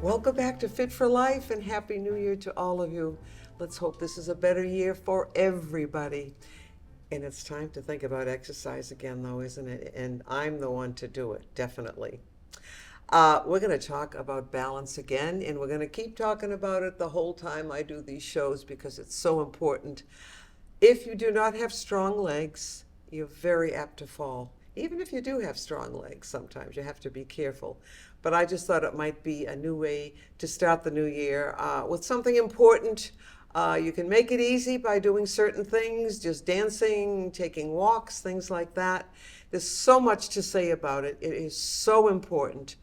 Welcome back to Fit for Life and Happy New Year to all of you. Let's hope this is a better year for everybody. And it's time to think about exercise again, though, isn't it? And I'm the one to do it, definitely. We're going to talk about balance again, and we're going to keep talking about it the whole time I do these shows because it's so important. If you do not have strong legs, you're very apt to fall. Even if you do have strong legs, sometimes you have to be careful. But I just thought it might be a new way to start the new year with something important. You can make it easy by doing certain things, just dancing, taking walks, things like that. There's so much to say about it. It is so important.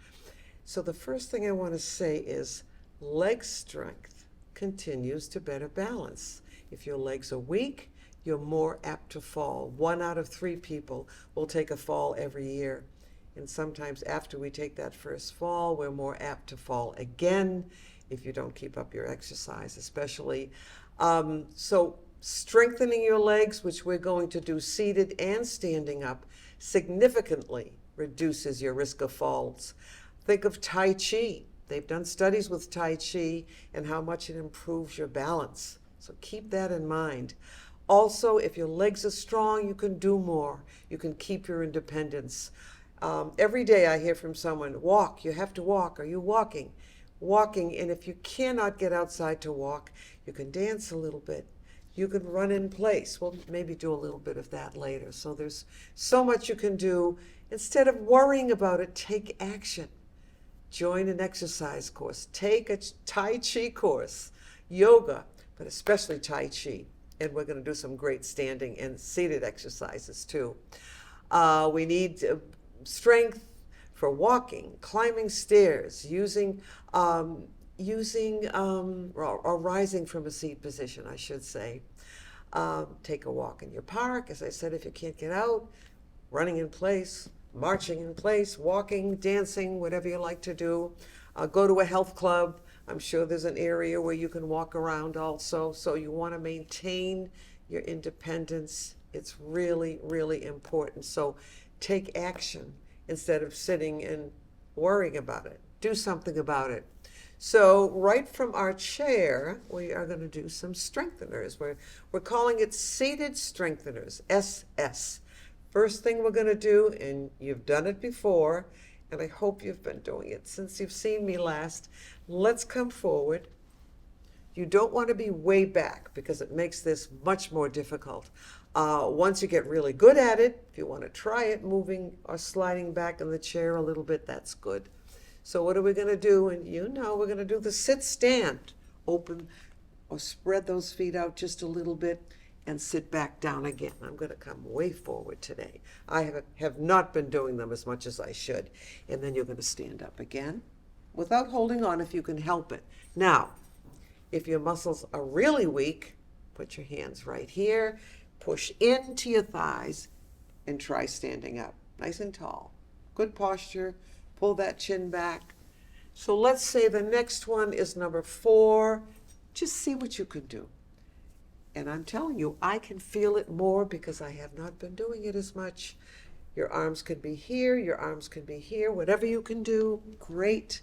So the first thing I want to say is leg strength continues to better balance. If your legs are weak, you're more apt to fall. 1 out of 3 people will take a fall every year. And sometimes after we take that first fall, we're more apt to fall again if you don't keep up your exercise, especially. So strengthening your legs, which we're going to do seated and standing up, significantly reduces your risk of falls. Think of Tai Chi. They've done studies with Tai Chi and how much it improves your balance. So keep that in mind. Also, if your legs are strong, you can do more. You can keep your independence. Every day I hear from someone, walk, you have to walk. Are you walking? Walking, and if you cannot get outside to walk, you can dance a little bit. You can run in place. We'll maybe do a little bit of that later. So there's so much you can do. Instead of worrying about it, take action. Join an exercise course. Take a Tai Chi course, yoga, but especially Tai Chi. And we're going to do some great standing and seated exercises too. We need strength for walking, climbing stairs, using or rising from a seat position, I should say. Take a walk in your park. As I said, if you can't get out, running in place, marching in place, walking, dancing, whatever you like to do. Go to a health club. I'm sure there's an area where you can walk around also. So you want to maintain your independence. It's really, really important. So take action instead of sitting and worrying about it. Do something about it. So right from our chair, we are going to do some strengtheners. We're calling it seated strengtheners, SS. First thing we're going to do, and you've done it before, and I hope you've been doing it since you've seen me last, let's come forward. You don't want to be way back because it makes this much more difficult. Once you get really good at it, if you want to try it, moving or sliding back in the chair a little bit, that's good. So what are we going to do? And we're going to do the sit-stand. Open or spread those feet out just a little bit and sit back down again. I'm going to come way forward today. I have not been doing them as much as I should. And then you're going to stand up again without holding on if you can help it. Now, if your muscles are really weak, put your hands right here, push into your thighs, and try standing up, nice and tall. Good posture, pull that chin back. So let's say the next one is number 4. Just see what you can do. And I'm telling you, I can feel it more because I have not been doing it as much. Your arms can be here, your arms can be here, whatever you can do, great.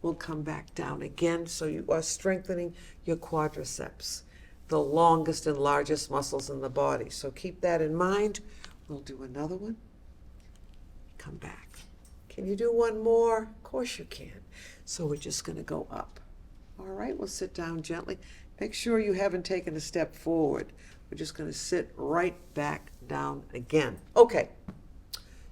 We'll come back down again. So you are strengthening your quadriceps, the longest and largest muscles in the body. So keep that in mind. We'll do another one. Come back. Can you do one more? Of course you can. So we're just going to go up. All right, we'll sit down gently. Make sure you haven't taken a step forward. We're just going to sit right back down again. Okay,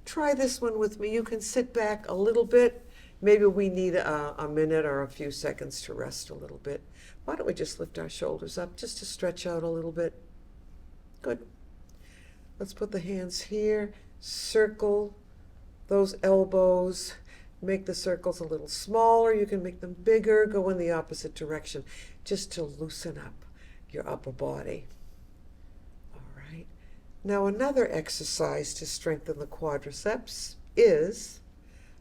try this one with me. You can sit back a little bit. Maybe we need a minute or a few seconds to rest a little bit. Why don't we just lift our shoulders up just to stretch out a little bit? Good. Let's put the hands here. Circle those elbows. Make the circles a little smaller. You can make them bigger. Go in the opposite direction just to loosen up your upper body. All right. Now another exercise to strengthen the quadriceps is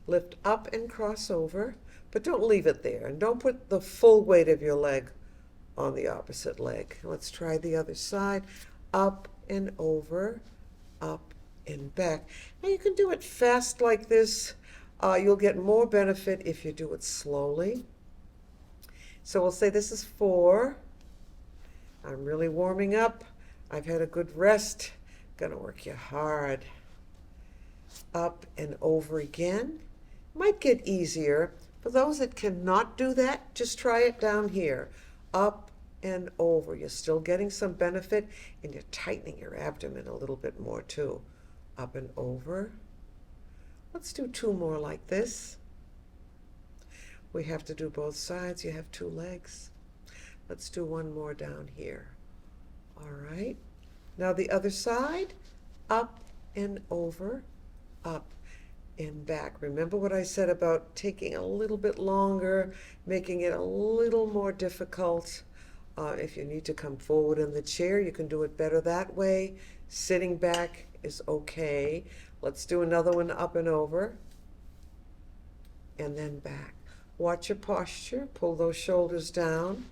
lift up and cross over, but don't leave it there. And don't put the full weight of your leg on the opposite leg. Let's try the other side. Up and over, up and back. Now you can do it fast like this. You'll get more benefit if you do it slowly. So we'll say this is 4. I'm really warming up. I've had a good rest. Gonna work you hard. Up and over again. Might get easier. For those that cannot do that, just try it down here. Up and over. You're still getting some benefit, and you're tightening your abdomen a little bit more too. Up and over. Let's do 2 more like this. We have to do both sides. You have 2 legs. Let's do 1 more down here. All right. Now the other side. Up and over. Up and back. Remember what I said about taking a little bit longer, making it a little more difficult. If you need to come forward in the chair, you can do it better that way. Sitting back is okay. Let's do another one, up and over, and then back. Watch your posture. Pull those shoulders down.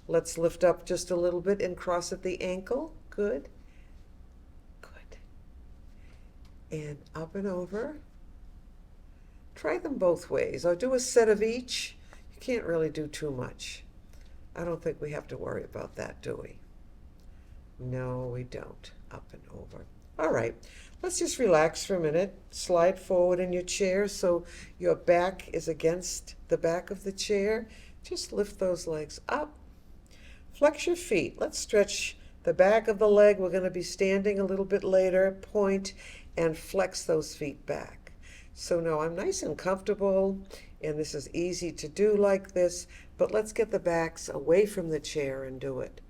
Let's lift up just a little bit and cross at the ankle. Good. Good. And up and over. Try them both ways, or do a set of each. You can't really do too much. I don't think we have to worry about that, do we? No, we don't. Up and over. All right, let's just relax for a minute. Slide forward in your chair so your back is against the back of the chair. Just lift those legs up. Flex your feet. Let's stretch the back of the leg. We're going to be standing a little bit later. Point and flex those feet back. So now I'm nice and comfortable, and this is easy to do like this, but let's get the backs away from the chair and do it.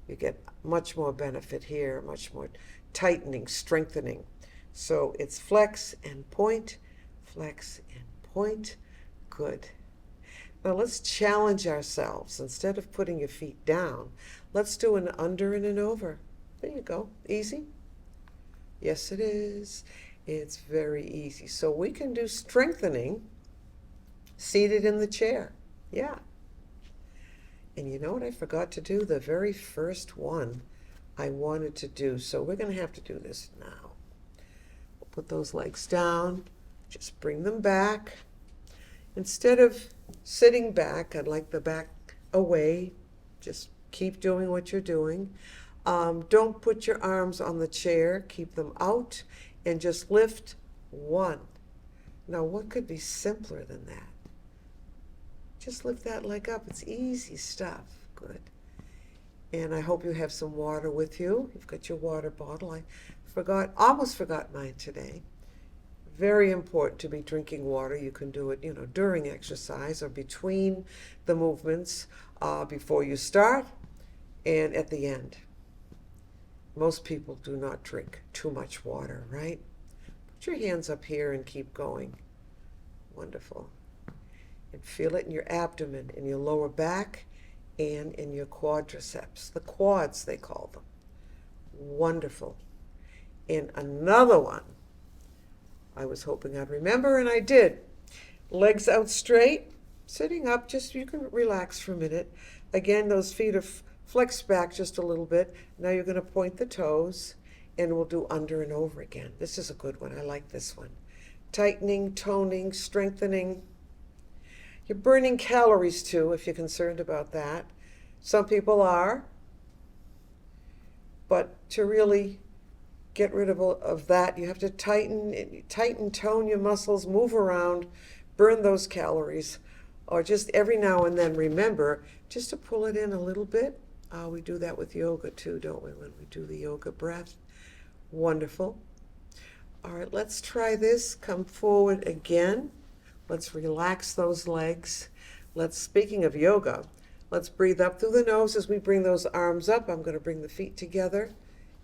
You get much more benefit here, much more tightening, strengthening. So it's flex and point, flex and point. Good. Now let's challenge ourselves. Instead of putting your feet down, let's do an under and an over. There you go. Easy? Yes, it is. It's very easy. So we can do strengthening seated in the chair. Yeah. And you know what I forgot to do? The very first one I wanted to do. So we're going to have to do this now. We'll put those legs down. Just bring them back. Instead of sitting back, I'd like the back away. Just keep doing what you're doing. Don't put your arms on the chair. Keep them out. And just lift 1. Now, what could be simpler than that? Just lift that leg up. It's easy stuff. Good. And I hope you have some water with you. You've got your water bottle. I almost forgot mine today. Very important to be drinking water. You can do it, during exercise or between the movements, before you start and at the end. Most people do not drink too much water, right? Put your hands up here and keep going. Wonderful. And feel it in your abdomen, in your lower back, and in your quadriceps. The quads, they call them. Wonderful. And another one. I was hoping I'd remember, and I did. Legs out straight, sitting up, just you can relax for a minute. Again, those feet are flex back just a little bit. Now you're going to point the toes, and we'll do under and over again. This is a good one. I like this one. Tightening, toning, strengthening. You're burning calories too, if you're concerned about that. Some people are. But to really get rid of that, you have to tighten, tone your muscles, move around, burn those calories. Or just every now and then remember just to pull it in a little bit. We do that with yoga too, don't we, when we do the yoga breath? Wonderful. All right, let's try this. Come forward again. Let's relax those legs. Speaking of yoga, let's breathe up through the nose as we bring those arms up. I'm going to bring the feet together,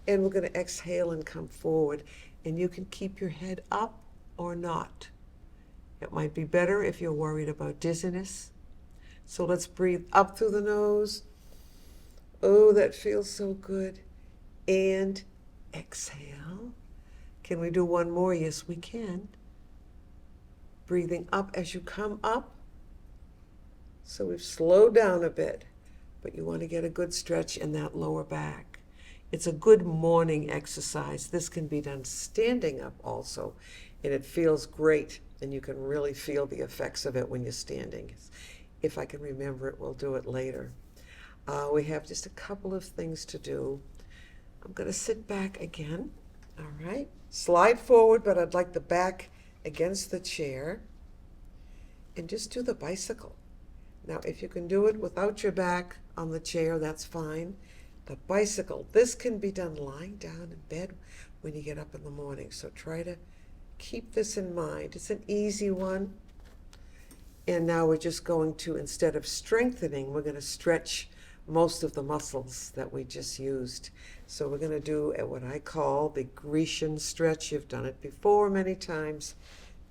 and we're going to exhale and come forward. And you can keep your head up or not. It might be better if you're worried about dizziness. So let's breathe up through the nose. Oh, that feels so good. And exhale. Can we do one more? Yes, we can. Breathing up as you come up. So we've slowed down a bit, but you want to get a good stretch in that lower back. It's a good morning exercise. This can be done standing up also, and it feels great, and you can really feel the effects of it when you're standing. It's If I can remember it, we'll do it later. We have just a couple of things to do. I'm going to sit back again. All right. Slide forward, but I'd like the back against the chair. And just do the bicycle. Now, if you can do it without your back on the chair, that's fine. The bicycle, this can be done lying down in bed when you get up in the morning. So try to keep this in mind. It's an easy one. And now we're just going to, instead of strengthening, we're going to stretch most of the muscles that we just used. So we're going to do what I call the Grecian stretch. You've done it before many times.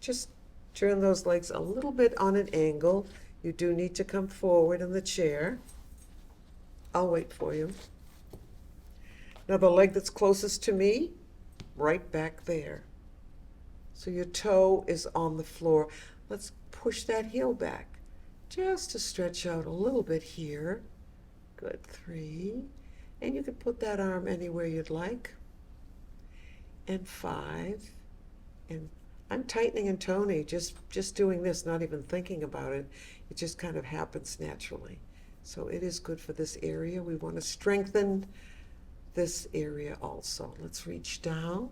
Just turn those legs a little bit on an angle. You do need to come forward in the chair. I'll wait for you. Now the leg that's closest to me, right back there. So your toe is on the floor. Let's push that heel back just to stretch out a little bit here. Good, 3. And you can put that arm anywhere you'd like. And 5. And I'm tightening and toning, just doing this, not even thinking about it. It just kind of happens naturally. So it is good for this area. We want to strengthen this area also. Let's reach down,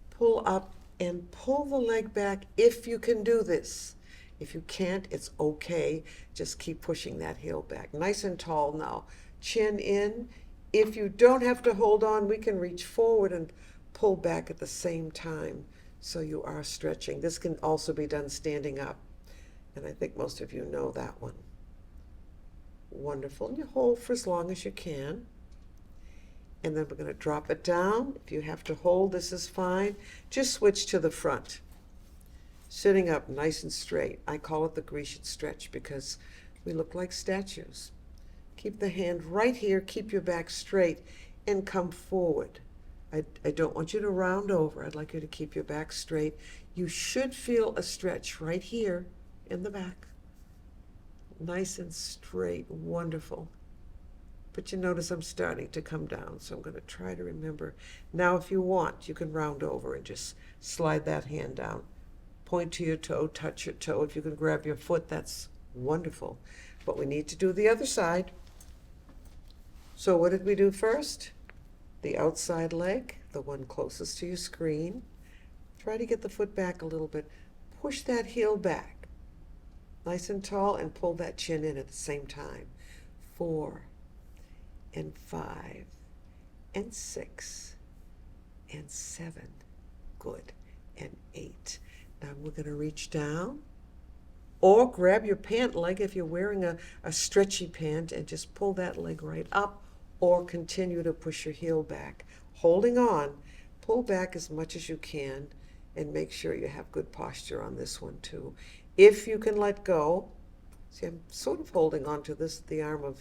pull up, and pull the leg back if you can do this. If you can't, it's okay. Just keep pushing that heel back. Nice and tall now. Chin in. If you don't have to hold on, we can reach forward and pull back at the same time. So you are stretching. This can also be done standing up. And I think most of you know that one. Wonderful. And you hold for as long as you can. And then we're going to drop it down. If you have to hold, this is fine. Just switch to the front. Sitting up nice and straight. I call it the Grecian stretch because we look like statues. Keep the hand right here. Keep your back straight and come forward. I don't want you to round over. I'd like you to keep your back straight. You should feel a stretch right here in the back. Nice and straight. Wonderful. But you notice I'm starting to come down, so I'm going to try to remember. Now, if you want, you can round over and just slide that hand down. Point to your toe, touch your toe. If you can grab your foot, that's wonderful. But we need to do the other side. So what did we do first? The outside leg, the one closest to your screen. Try to get the foot back a little bit. Push that heel back. Nice and tall, and pull that chin in at the same time. 4 and 5 and 6 and 7. Good. And 8. Now we're going to reach down or grab your pant leg if you're wearing a stretchy pant and just pull that leg right up, or continue to push your heel back. Holding on, pull back as much as you can and make sure you have good posture on this one too. If you can let go, see, I'm sort of holding on to the arm of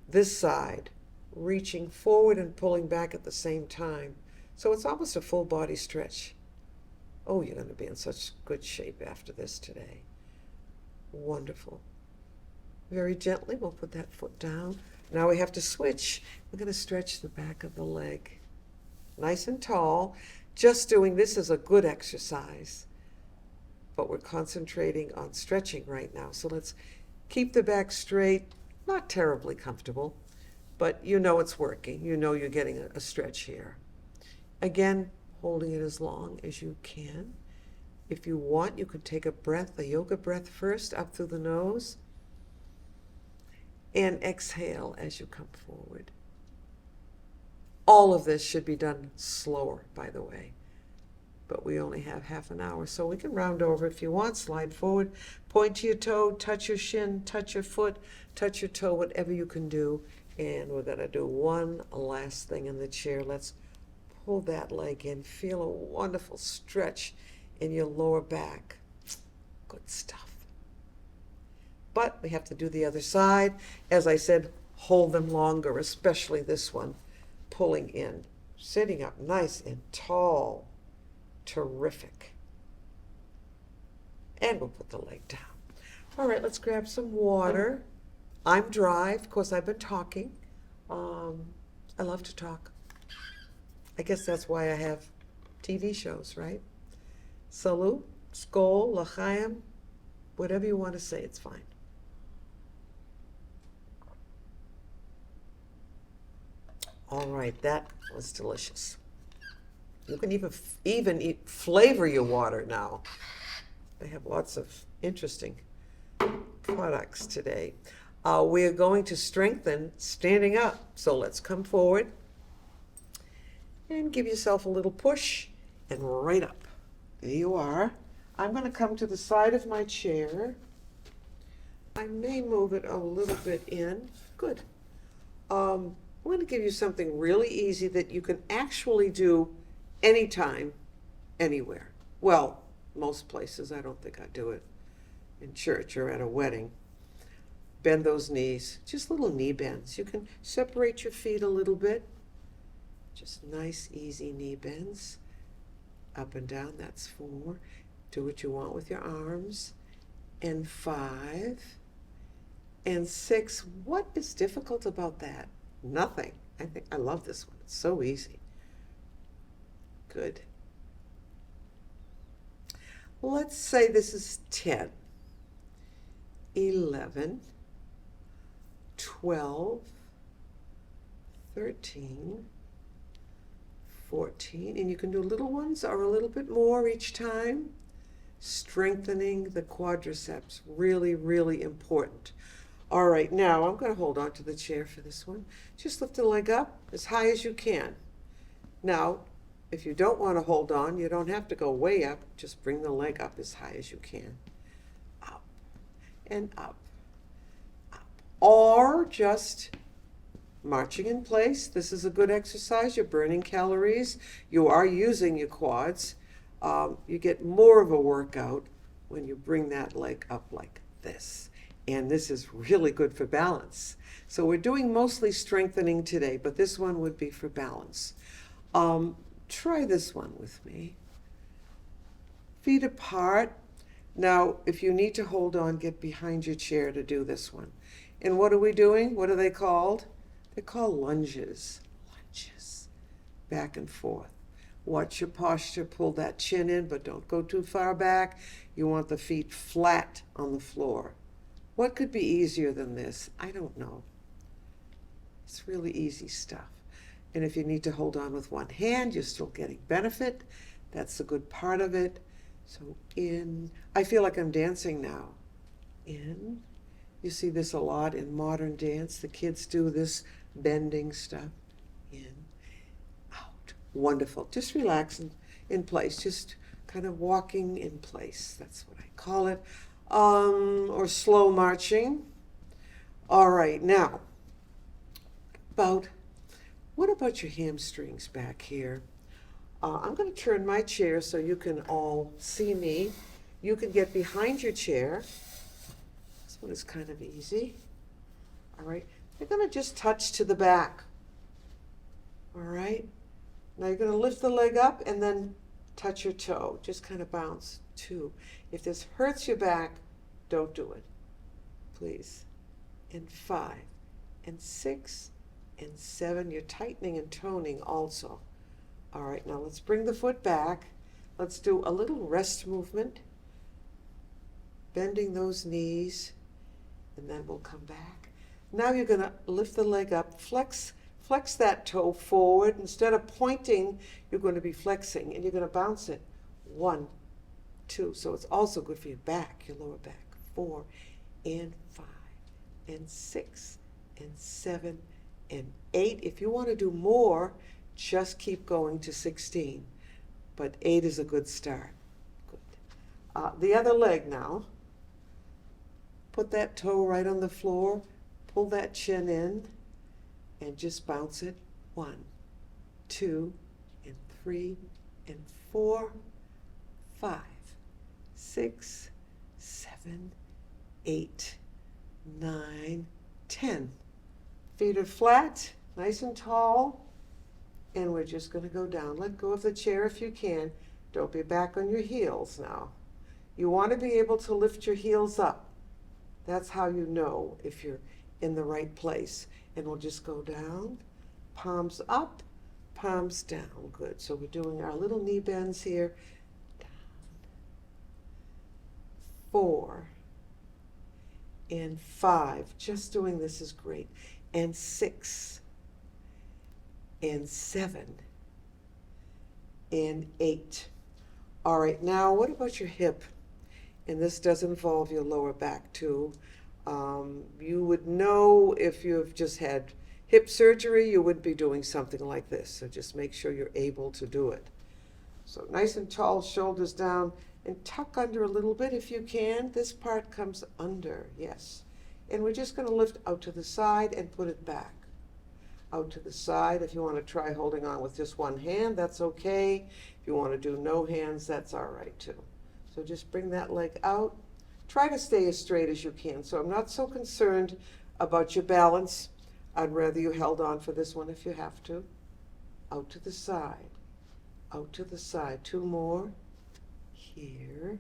this side, reaching forward and pulling back at the same time. So it's almost a full body stretch. Oh, you're going to be in such good shape after this today. Wonderful. Very gently, we'll put that foot down. Now we have to switch. We're going to stretch the back of the leg. Nice and tall. Just doing this is a good exercise, but we're concentrating on stretching right now. So let's keep the back straight. Not terribly comfortable, but you know it's working. You know you're getting a stretch here. Again, holding it as long as you can. If you want, you could take a breath, a yoga breath first, up through the nose, and exhale as you come forward. All of this should be done slower, by the way, but we only have half an hour, so we can round over if you want. Slide forward, point to your toe, touch your shin, touch your foot, touch your toe, whatever you can do. And we're going to do one last thing in the chair. Let's pull that leg in. Feel a wonderful stretch in your lower back. Good stuff. But we have to do the other side. As I said, hold them longer, especially this one. Pulling in, sitting up nice and tall. Terrific. And we'll put the leg down. All right, let's grab some water. I'm dry. Of course, I've been talking. I love to talk. I guess that's why I have TV shows, right? Salut, skol, l'chaim, whatever you want to say, it's fine. All right, that was delicious. You can even flavor your water now. They have lots of interesting products today. We are going to strengthen standing up. So let's come forward and give yourself a little push and right up. There you are. I'm going to come to the side of my chair. I may move it a little bit in. Good. I'm going to give you something really easy that you can actually do anytime, anywhere. Well, most places. I don't think I do it in church or at a wedding. Bend those knees, just little knee bends. You can separate your feet a little bit. Just nice, easy knee bends. Up and down, that's 4. Do what you want with your arms. And 5. And 6. What is difficult about that? Nothing. I love this one. It's so easy. Good. Let's say this is 10, 11, 12, 13, 14, and you can do little ones or a little bit more each time. Strengthening the quadriceps, really, really important. All right, now I'm going to hold on to the chair for this one. Just lift the leg up as high as you can. Now, if you don't want to hold on, you don't have to go way up. Just bring the leg up as high as you can. Up and up, up. Or just marching in place. This is a good exercise. You're burning calories. You are using your quads. You get more of a workout when you bring that leg up like this. And this is really good for balance. So we're doing mostly strengthening today, but this one would be for balance. Try this one with me. Feet apart. Now, if you need to hold on, get behind your chair to do this one. And what are we doing? What are they called? They're called lunges. Lunges. Back and forth. Watch your posture. Pull that chin in, but don't go too far back. You want the feet flat on the floor. What could be easier than this? I don't know. It's really easy stuff. And if you need to hold on with one hand, you're still getting benefit. That's the good part of it. So in, I feel like I'm dancing now. In, you see this a lot in modern dance. The kids do this bending stuff. In, out. Wonderful. Just relax in place. Just kind of walking in place. That's what I call it. Or slow marching. All right, now, what about your hamstrings back here? I'm going to turn my chair so you can all see me. You can get behind your chair. This one is kind of easy. All right, you're going to just touch to the back. All right, now you're going to lift the leg up and then touch your toe. Just kind of bounce. 2. If this hurts your back, don't do it, please. And 5, and 6, and 7. You're tightening and toning also. All right, now let's bring the foot back. Let's do a little rest movement, bending those knees, and then we'll come back. Now you're going to lift the leg up, flex that toe forward. Instead of pointing, you're going to be flexing, and you're going to bounce it. 1, 2. So it's also good for your back, your lower back. 4, and 5, and 6, and 7, and 8. If you want to do more, just keep going to 16. But 8 is a good start. Good. The other leg now. Put that toe right on the floor. Pull that chin in. And just bounce it. 1, 2, and 3, and 4, 5, 6, 7, 8, 9, 10. Feet are flat, nice and tall. And we're just going to go down. Let go of the chair if you can. Don't be back on your heels now. You want to be able to lift your heels up. That's how you know if you're in the right place. And we'll just go down, palms up, palms down. Good. So we're doing our little knee bends here. Down. 4, and 5. Just doing this is great. And 6, and 7, and 8. All right, now what about your hip? And this does involve your lower back too. You would know if you've just had hip surgery, you wouldn't be doing something like this. So just make sure you're able to do it. So nice and tall, shoulders down, and tuck under a little bit if you can. This part comes under, yes. And we're just going to lift out to the side and put it back. Out to the side. If you want to try holding on with just one hand, that's okay. If you want to do no hands, that's all right too. So just bring that leg out. Try to stay as straight as you can. So I'm not so concerned about your balance. I'd rather you held on for this one if you have to. Out to the side. Out to the side. 2 more. Here.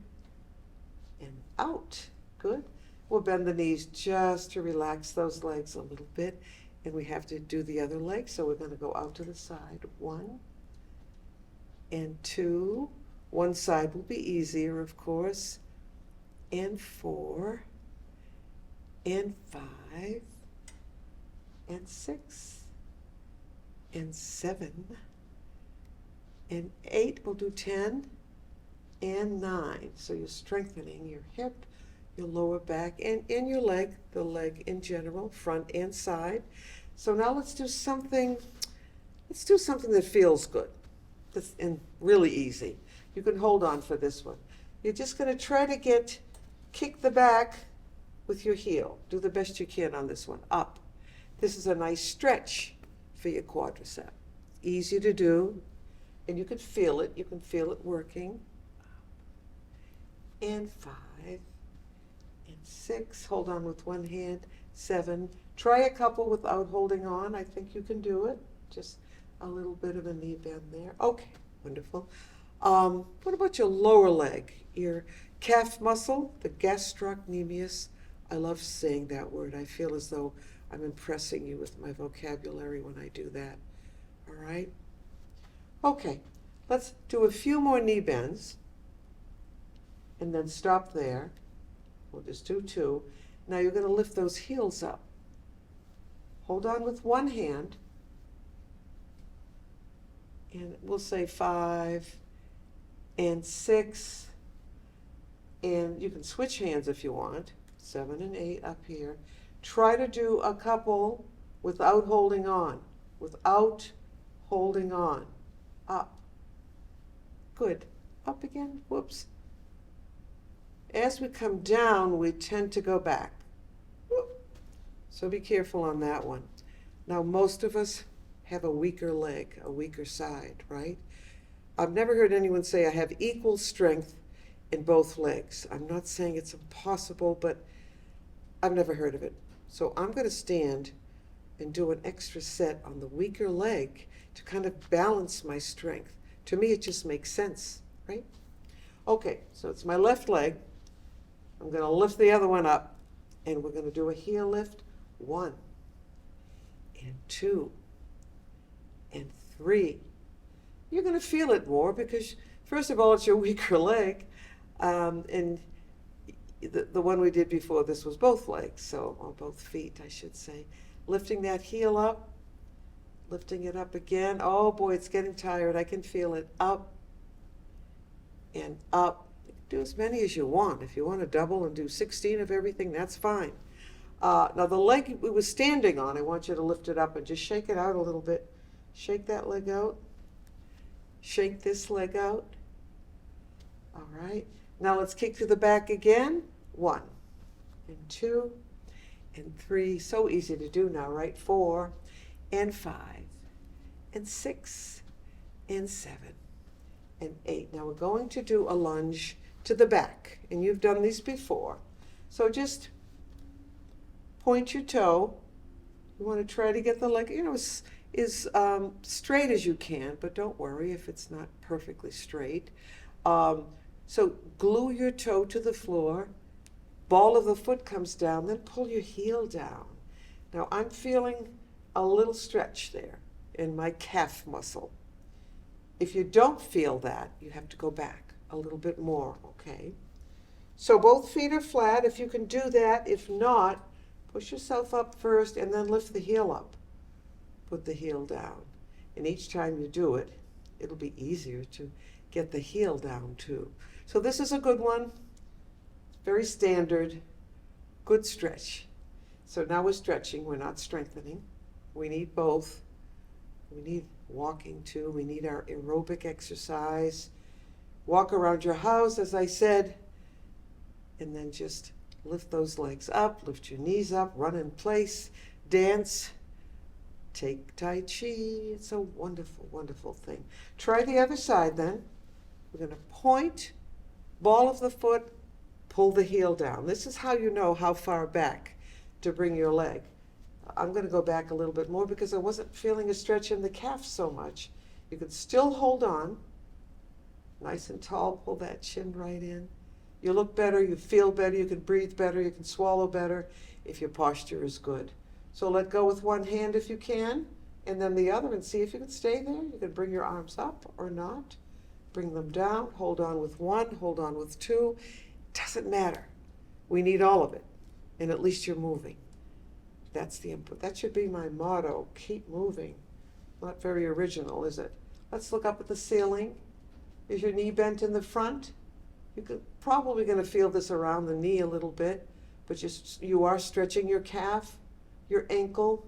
And out. Good. We'll bend the knees just to relax those legs a little bit. And we have to do the other leg, so we're going to go out to the side. 1 and 2. One side will be easier, of course. And 4 and 5 and 6 and 7 and 8. We'll do 10 and 9. So you're strengthening your hip, your lower back, and your leg, the leg in general, front and side. So now let's do something that feels good. And really easy. You can hold on for this one. You're just going to try to kick the back with your heel. Do the best you can on this one. Up. This is a nice stretch for your quadricep. Easy to do, and you can feel it. You can feel it working. And 5 and 6. Hold on with one hand. 7. Try a couple without holding on. I think you can do it. Just a little bit of a knee bend there. Okay, wonderful. What about your lower leg? Your calf muscle, the gastrocnemius. I love saying that word. I feel as though I'm impressing you with my vocabulary when I do that. All right? Okay, let's do a few more knee bends and then stop there. We'll just do 2. Now you're going to lift those heels up. Hold on with one hand. And we'll say 5 and 6. And you can switch hands if you want. 7 and 8 up here. Try to do a couple without holding on. Without holding on. Up. Good. Up again. Whoops. As we come down, we tend to go back. Whoop. So be careful on that one. Now, most of us have a weaker leg, a weaker side, right? I've never heard anyone say I have equal strength in both legs. I'm not saying it's impossible, but I've never heard of it. So I'm going to stand and do an extra set on the weaker leg to kind of balance my strength. To me, it just makes sense, right? Okay, so it's my left leg. I'm going to lift the other one up, and we're going to do a heel lift. 1 and 2 and 3. You're going to feel it more because, first of all, it's your weaker leg. And the one we did before this was both legs, or both feet, I should say. Lifting that heel up, lifting it up again. Oh boy, it's getting tired. I can feel it. Up and up. You can do as many as you want. If you want to double and do 16 of everything, that's fine. Now the leg we were standing on, I want you to lift it up and just shake it out a little bit. Shake that leg out. Shake this leg out. All right. Now let's kick to the back again. 1 and 2 and 3. So easy to do now, right? 4 and 5 and 6 and 7 and 8. Now we're going to do a lunge to the back. And you've done these before. So just point your toe. You want to try to get the leg, as straight as you can, but don't worry if it's not perfectly straight. So glue your toe to the floor. Ball of the foot comes down, then pull your heel down. Now I'm feeling a little stretch there in my calf muscle. If you don't feel that, you have to go back a little bit more, okay? So both feet are flat, if you can do that. If not, push yourself up first and then lift the heel up. Put the heel down. And each time you do it, it'll be easier to get the heel down too. So this is a good one, very standard, good stretch. So now we're stretching, we're not strengthening. We need both. We need walking too, we need our aerobic exercise. Walk around your house, as I said, and then just lift those legs up, lift your knees up, run in place, dance, take Tai Chi. It's a wonderful, wonderful thing. Try the other side then. We're going to point, ball of the foot, pull the heel down. This is how you know how far back to bring your leg. I'm going to go back a little bit more because I wasn't feeling a stretch in the calf so much. You can still hold on. Nice and tall, pull that chin right in. You look better, you feel better, you can breathe better, you can swallow better if your posture is good. So let go with one hand if you can, and then the other, and see if you can stay there. You can bring your arms up or not. Bring them down, hold on with one, hold on with two. Doesn't matter. We need all of it, and at least you're moving. That's the input. That should be my motto, keep moving. Not very original, is it? Let's look up at the ceiling. Is your knee bent in the front? You're probably going to feel this around the knee a little bit, but you are stretching your calf, your ankle,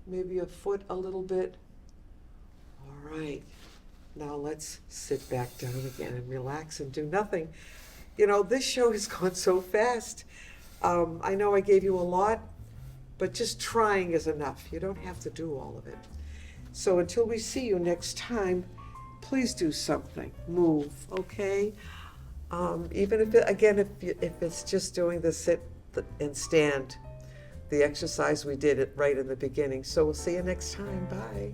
maybe your foot a little bit. All right, now let's sit back down again and relax and do nothing. You know, this show has gone so fast. I know I gave you a lot, but just trying is enough. You don't have to do all of it. So until we see you next time, please do something, move, okay? Even if, if it's just doing the sit and stand, the exercise we did it right in the beginning. So we'll see you next time, bye.